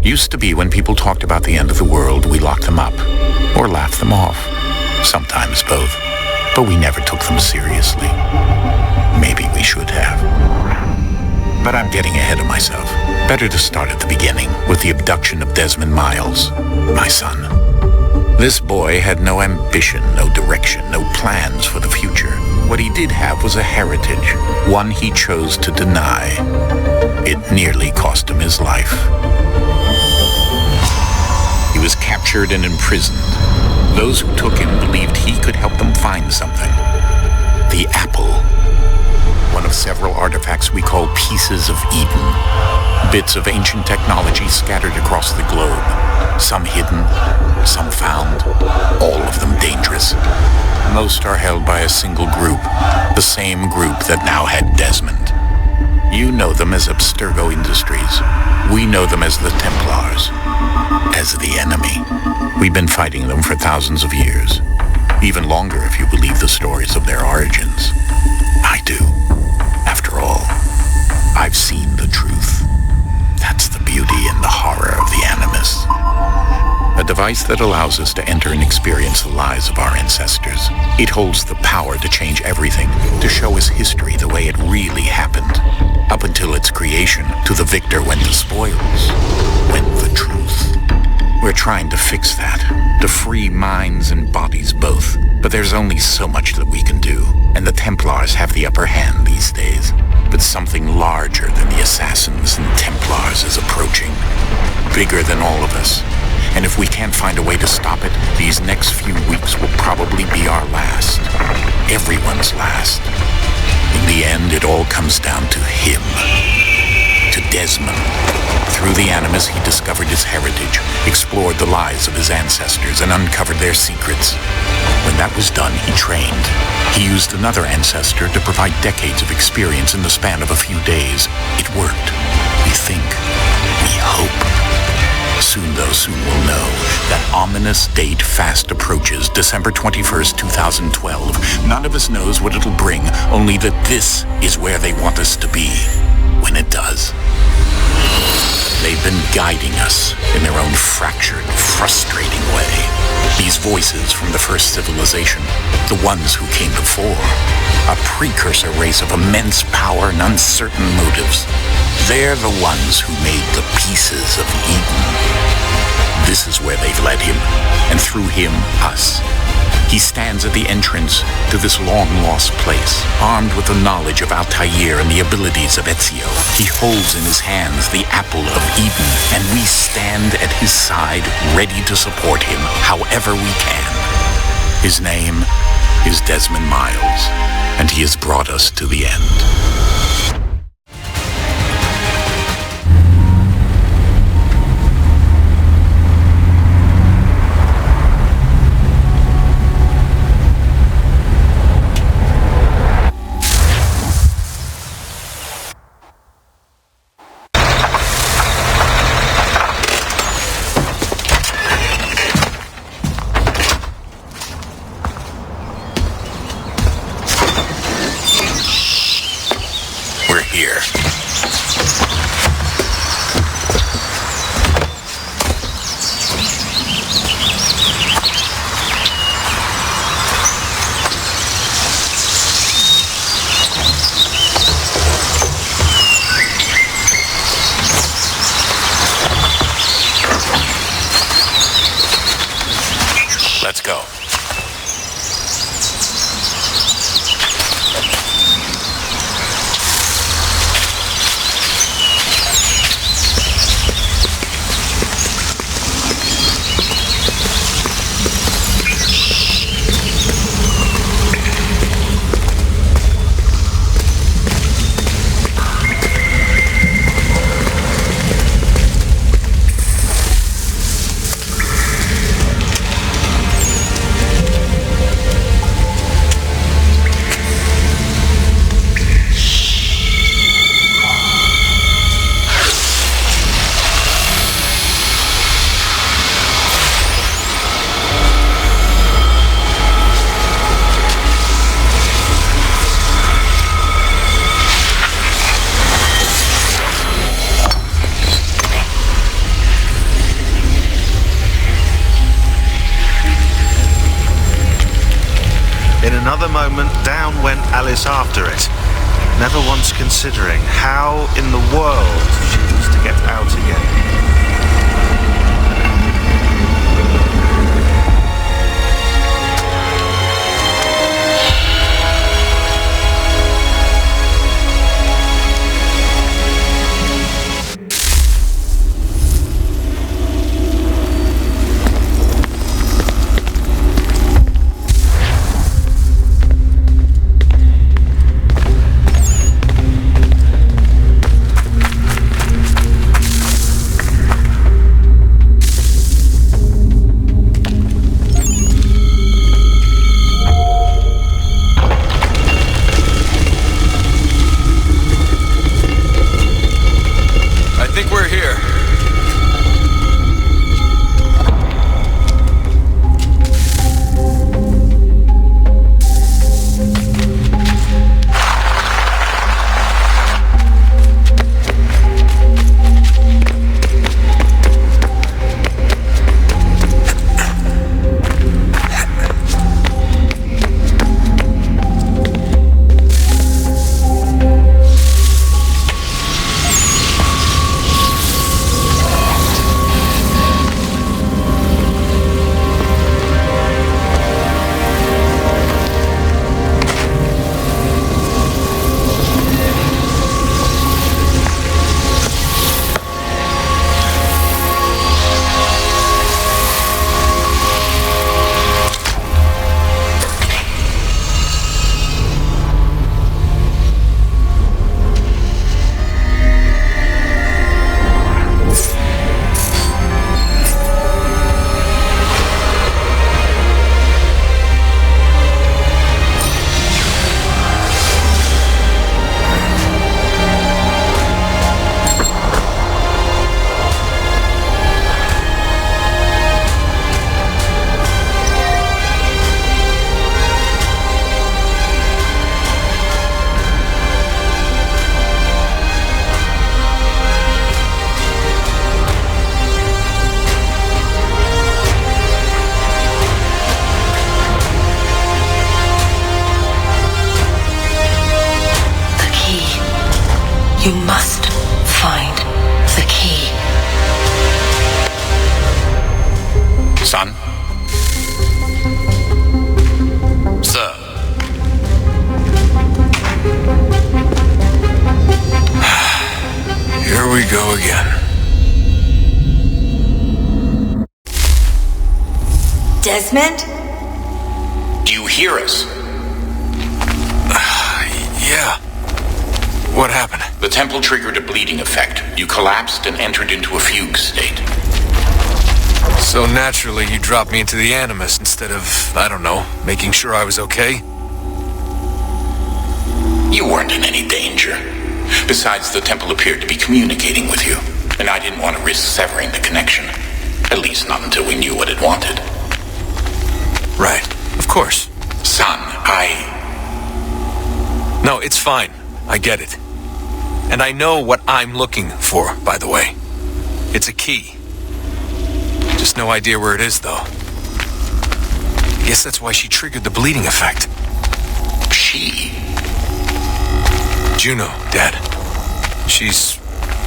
Used to be when people talked about the end of the world, we locked them up or laughed them off. Sometimes both. But we never took them seriously. Maybe we should have. But I'm getting ahead of myself. Better to start at the beginning with the abduction of Desmond Miles, my son. This boy had no ambition, no direction, no plans for the future. What he did have was a heritage, one he chose to deny. It nearly cost him his life. He was captured and imprisoned. Those who took him believed he could help them find something. The apple. One of several artifacts we call pieces of Eden. Bits of ancient technology scattered across the globe. Some hidden, some found, all of them dangerous. Most are held by a single group, the same group that now had Desmond. You know them as Abstergo Industries. We know them as the Templars, as the enemy. We've been fighting them for thousands of years, even longer if you believe the stories of their origins. I do. After all, I've seen the truth. That's the beauty and the horror of the Animus. A device that allows us to enter and experience the lives of our ancestors. It holds the power to change everything, to show us history the way it really happened. Up until its creation, to the victor went the spoils, went the truth. We're trying to fix that, to free minds and bodies both. But there's only so much that we can do, and the Templars have the upper hand these days. But something larger than the Assassins and Templars is approaching, bigger than all of us. And if we can't find a way to stop it, these next few weeks will probably be our last. Everyone's last. In the end, it all comes down to him. To Desmond. Through the Animus, he discovered his heritage, explored the lives of his ancestors, and uncovered their secrets. When that was done, he trained. He used another ancestor to provide decades of experience in the span of a few days. It worked. We think. We hope. Soon we'll know. That ominous date fast approaches, December 21st, 2012. None of us knows what it'll bring, only that this is where they want us to be, when it does. They've been guiding us in their own fractured, frustrating way. These voices from the first civilization, the ones who came before, a precursor race of immense power and uncertain motives. They're the ones who made the pieces of Eden. This is where they've led him, and through him, us. He stands at the entrance to this long-lost place, armed with the knowledge of Altair and the abilities of Ezio. He holds in his hands the apple of Eden, and we stand at his side, ready to support him however we can. His name is Desmond Miles, and he has brought us to the end. Let's go. another moment, down went Alice after it, never once considering how in the world she was to get out again. You must find the key. Son? Sir? Here we go again. Desmond? Do you hear us? Yeah. What happened? The temple triggered a bleeding effect. You collapsed and entered into a fugue state. So naturally, you dropped me into the Animus instead of, I don't know, making sure I was okay? You weren't in any danger. Besides, the temple appeared to be communicating with you, and I didn't want to risk severing the connection. At least not until we knew what it wanted. Right. Of course. Son, No, it's fine. I get it. And I know what I'm looking for, by the way. It's a key. Just no idea where it is, though. I guess that's why she triggered the bleeding effect. She? Juno, Dad. She's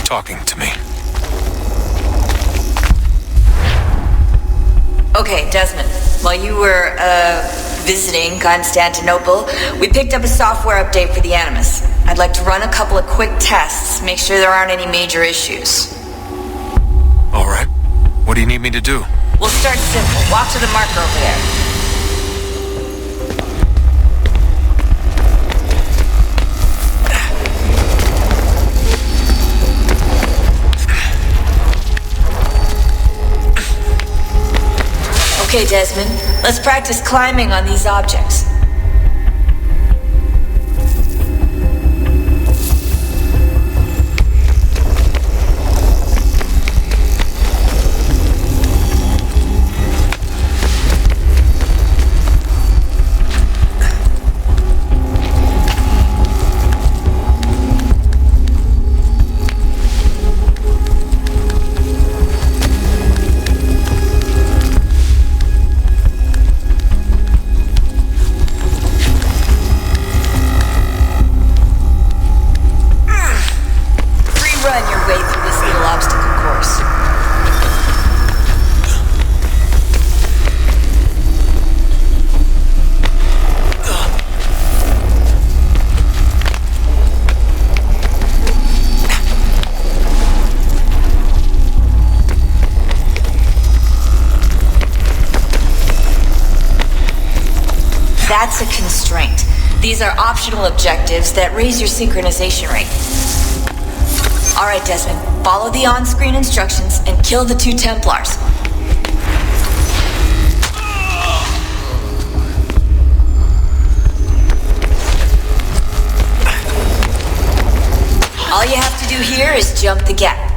talking to me. Okay, Desmond. While you were, visiting Constantinople, we picked up a software update for the Animus. I'd like to run a couple of quick tests, make sure there aren't any major issues. All right. What do you need me to do? We'll start simple. Walk to the marker over there. Okay, Desmond. Let's practice climbing on these objects. on your way through this little obstacle course. That's a constraint. These are optional objectives that raise your synchronization rate. Alright, Desmond, follow the on-screen instructions and kill the 2 Templars. All you have to do here is jump the gap.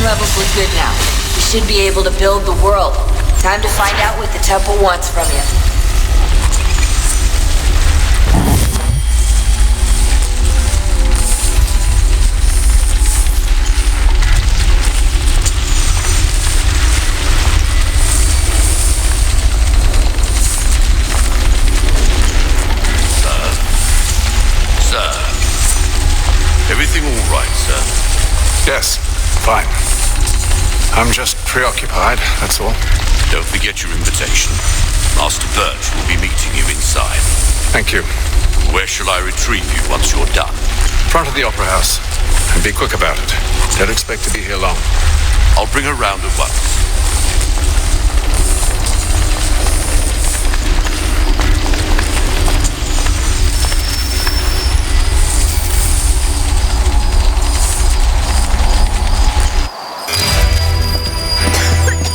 Levels look good now. You should be able to build the world. Time to find out what the temple wants from you. Sir. Everything all right, sir? Yes, fine. I'm just preoccupied, that's all. Don't forget your invitation. Master Birch will be meeting you inside. Thank you. Where shall I retrieve you once you're done? Front of the Opera House. And be quick about it. Don't expect to be here long. I'll bring her round at once.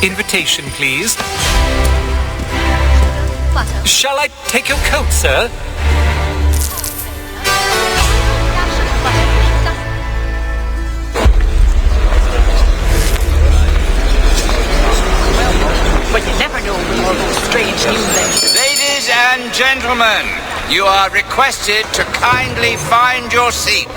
Invitation, please. Shall I take your coat, sir? But you never know with all those strange new things. Ladies and gentlemen, you are requested to kindly find your seats.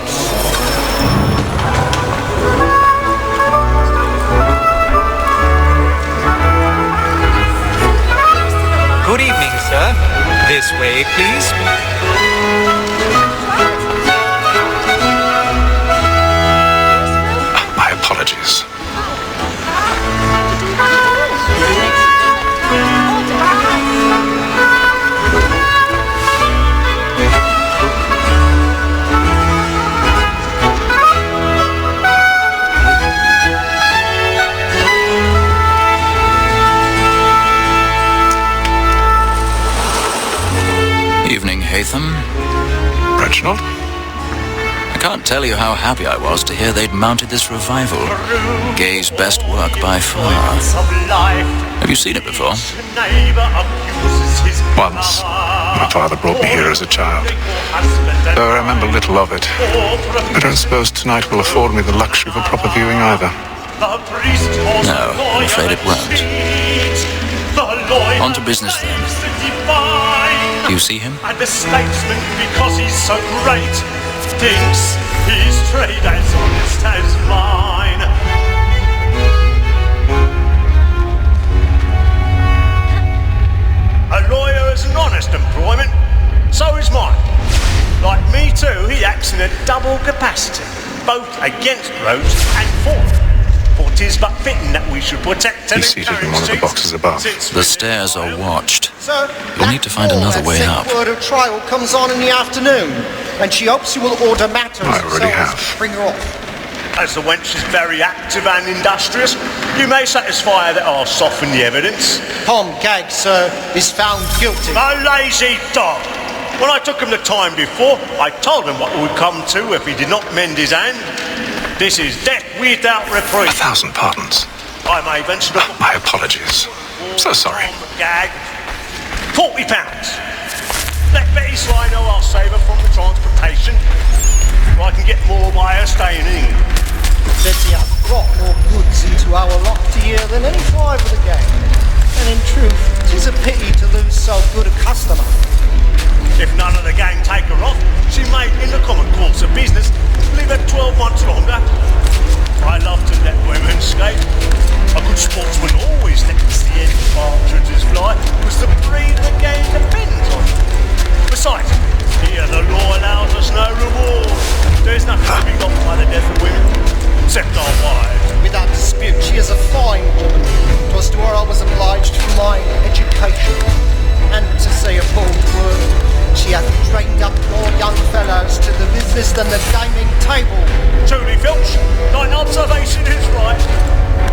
Good evening, sir. This way, please. My apologies. Reginald? I can't tell you how happy I was to hear they'd mounted this revival. Gay's best work by far. Have you seen it before? Once. My father brought me here as a child. Though I remember little of it. I don't suppose tonight will afford me the luxury of a proper viewing either. No, I'm afraid it won't. On to business then. Do you see him? And the statesman, because he's so great, thinks his trade as honest as mine. A lawyer is an honest employment, so is mine. Like me too, he acts in a double capacity, both against roads and for them. For 'tis but fitting that we should protect and He's seated in one of the boxes above. The stairs are watched. You'll need to find another way up. Word of trial comes on in the afternoon. and she hopes you will order matters I already have. to bring her off. As the wench is very active and industrious, you may satisfy that I'll soften the evidence. Tom Gag, sir, is found guilty. A lazy dog! When I took him the time before, I told him what would come to if he did not mend his hand. This is death without reprieve. 1,000 pardons. I may venture to... My apologies. So sorry. Gag. £40. Let Betty Sly know I'll save her from the transportation, or I can get more by her staying in. Betty has brought more goods into our locked year than any five of the gang. And in truth, 'tis a pity to lose so good a customer. If none of the gang take her off, she may, in the common course of business, live her 12 months longer. I love to let women skate. A good sportsman always lets the end partridges fly, because the breed of the game depends on it. Besides, here the law allows us no reward. There's nothing to be got by the death of women, except our wives. Without dispute, she is a fine woman. 'Twas to her I was obliged for my education. And to say a bold word, she hath trained up more young fellows to the business than the gaming table. Truly, Filch, thine observation is right.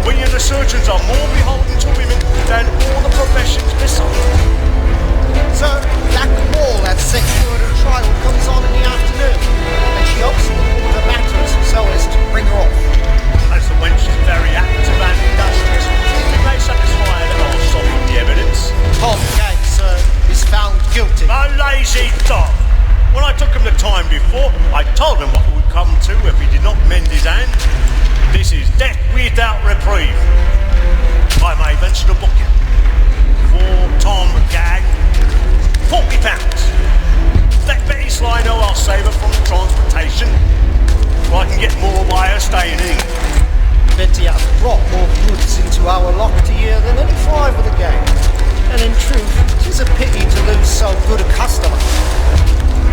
We and the surgeons are more beholden to women than all the professions besides. So, Black Wall has set word a trial comes on in the afternoon, and she hopes to order matters so as to bring her off. As the wench is very active and industrious, we may satisfy that I'll soften the evidence. Tom Gag, sir, is found guilty. A lazy dog! When I took him the time before, I told him what would come to if he did not mend his hand. This is death without reprieve. I may venture to book him. For Tom Gag, £40. Let Betty Sly know I'll save her from the transportation, or I can get more by her staying in. Betty has brought more goods into our locked year than any five of the gang. And in truth, 'tis a pity to lose so good a customer.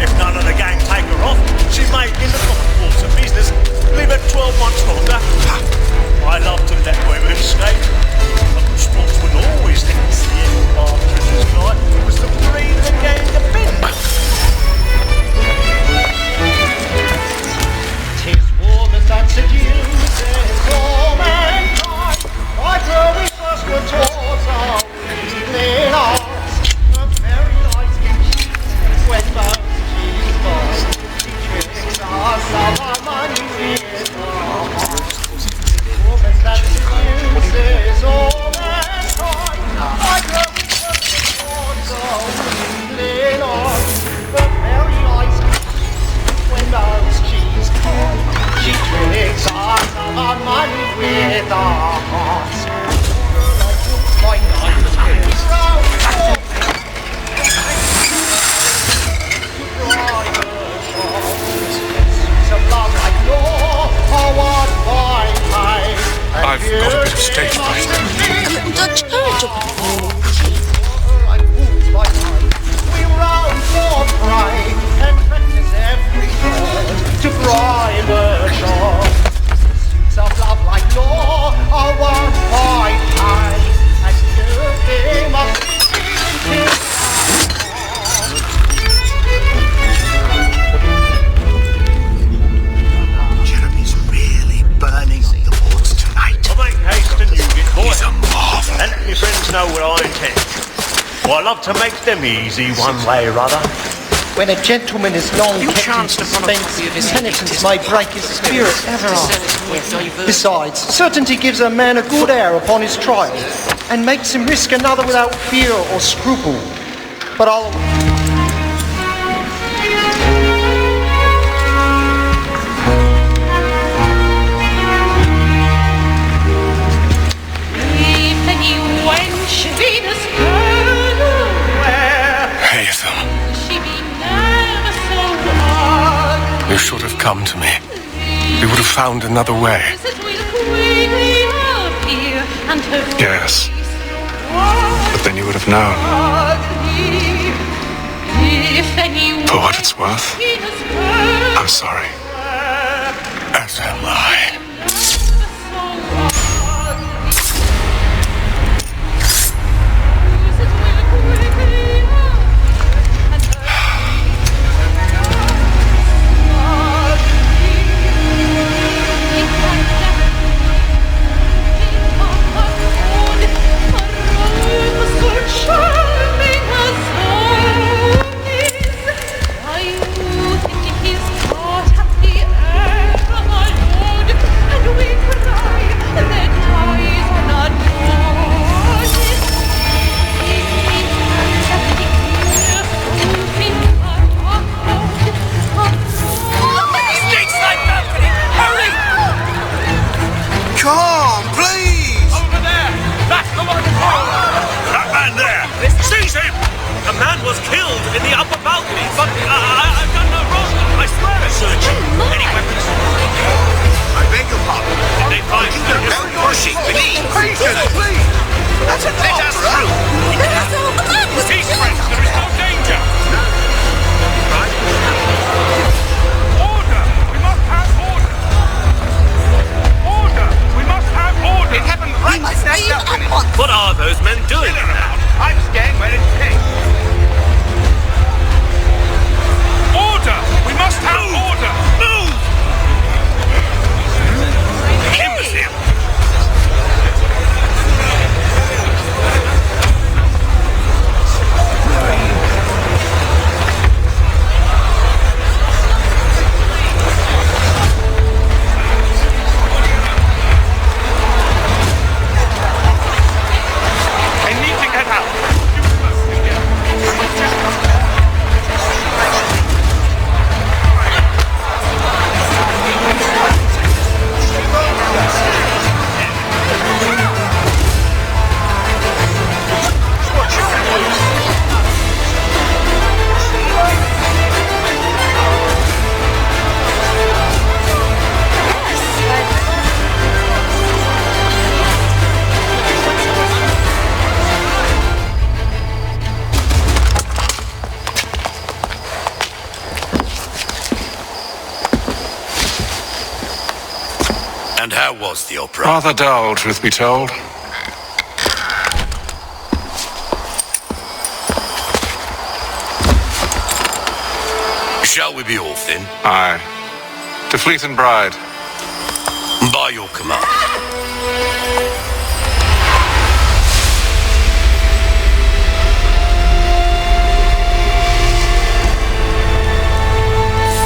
If none of the gang take her off, she may, in the common course of business, live her 12 months longer. I love to let women skate. A good sportsman always lets the end partridges fly, because the breed of the game depends. 'Tis woman that seduces all mankind. My growing first were taught our weakling arts. A very nice cheese when both she's lost. She tricks us of our money with our hearts. Woman that seduces all mankind. My growing first were taught our weakling arts. A very nice when those cheese come. She tricks us of our money with our hearts. My night is I've got a bit of stage fright. Dutch we roam for pride and practice every word to bribe a shore. Suits of love like law are one white high, and you must be Jeremy's really burning up the boards tonight. I'll make haste and you get boy. He's a marvel. And let your friends know what I intend. Well, I love to make them easy one way or other. When a gentleman is long kept in suspense, penitence may break his spirit ever after. Besides, certainty gives a man a good air upon his trial, and makes him risk another without fear or scruple. But I'll... You should have come to me. We would have found another way. Yes. But then you would have known. For what it's worth, I'm sorry. As am I. And how was the opera? Rather dull, truth be told. Shall we be off then? Aye. To Fleet and Bride. By your command.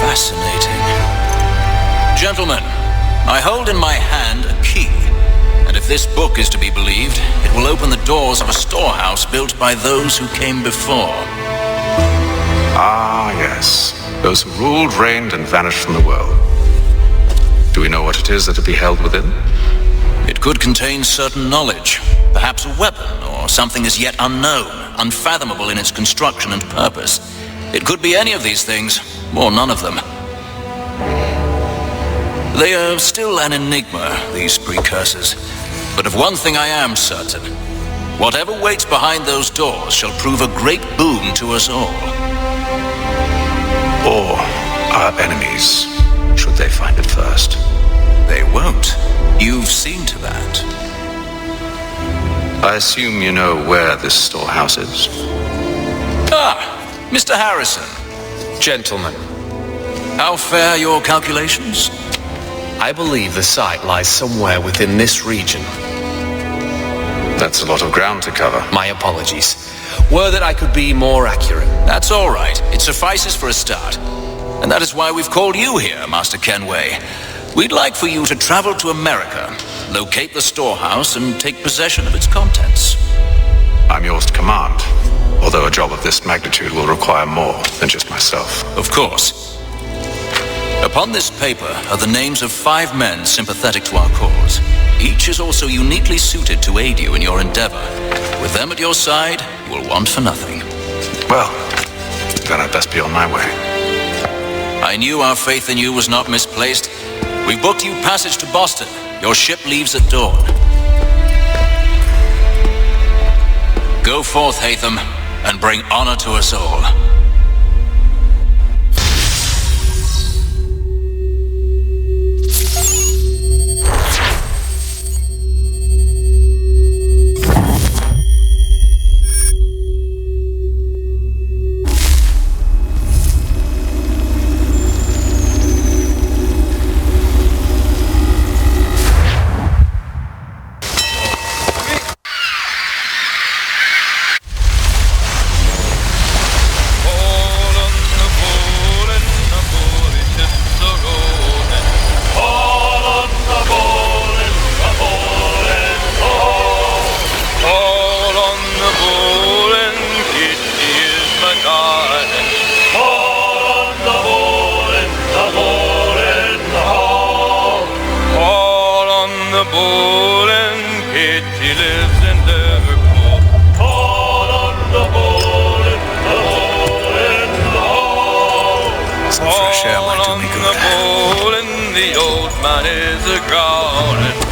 Fascinating. Gentlemen, I hold in my hand a key, and if this book is to be believed, it will open the doors of a storehouse built by those who came before. Ah, yes. Those who ruled, reigned, and vanished from the world. Do we know what it is that will be held within? It could contain certain knowledge, perhaps a weapon, or something as yet unknown, unfathomable in its construction and purpose. It could be any of these things, or none of them. They are still an enigma, these precursors. But of one thing I am certain. Whatever waits behind those doors shall prove a great boon to us all. Or our enemies, should they find it first. They won't. You've seen to that. I assume you know where this storehouse is. Ah, Mr. Harrison. Gentlemen, How fare your calculations? I believe the site lies somewhere within this region. That's a lot of ground to cover. My apologies. Were that I could be more accurate. That's all right. It suffices for a start. And that is why we've called you here, Master Kenway. We'd like for you to travel to America, locate the storehouse, and take possession of its contents. I'm yours to command, although a job of this magnitude will require more than just myself. Of course. Upon this paper are the names of 5 men sympathetic to our cause. Each is also uniquely suited to aid you in your endeavor. With them at your side, you will want for nothing. Well, then I'd best be on my way. I knew our faith in you was not misplaced. We've booked you passage to Boston. Your ship leaves at dawn. Go forth, Hatham, and bring honor to us all. The old man is a growling.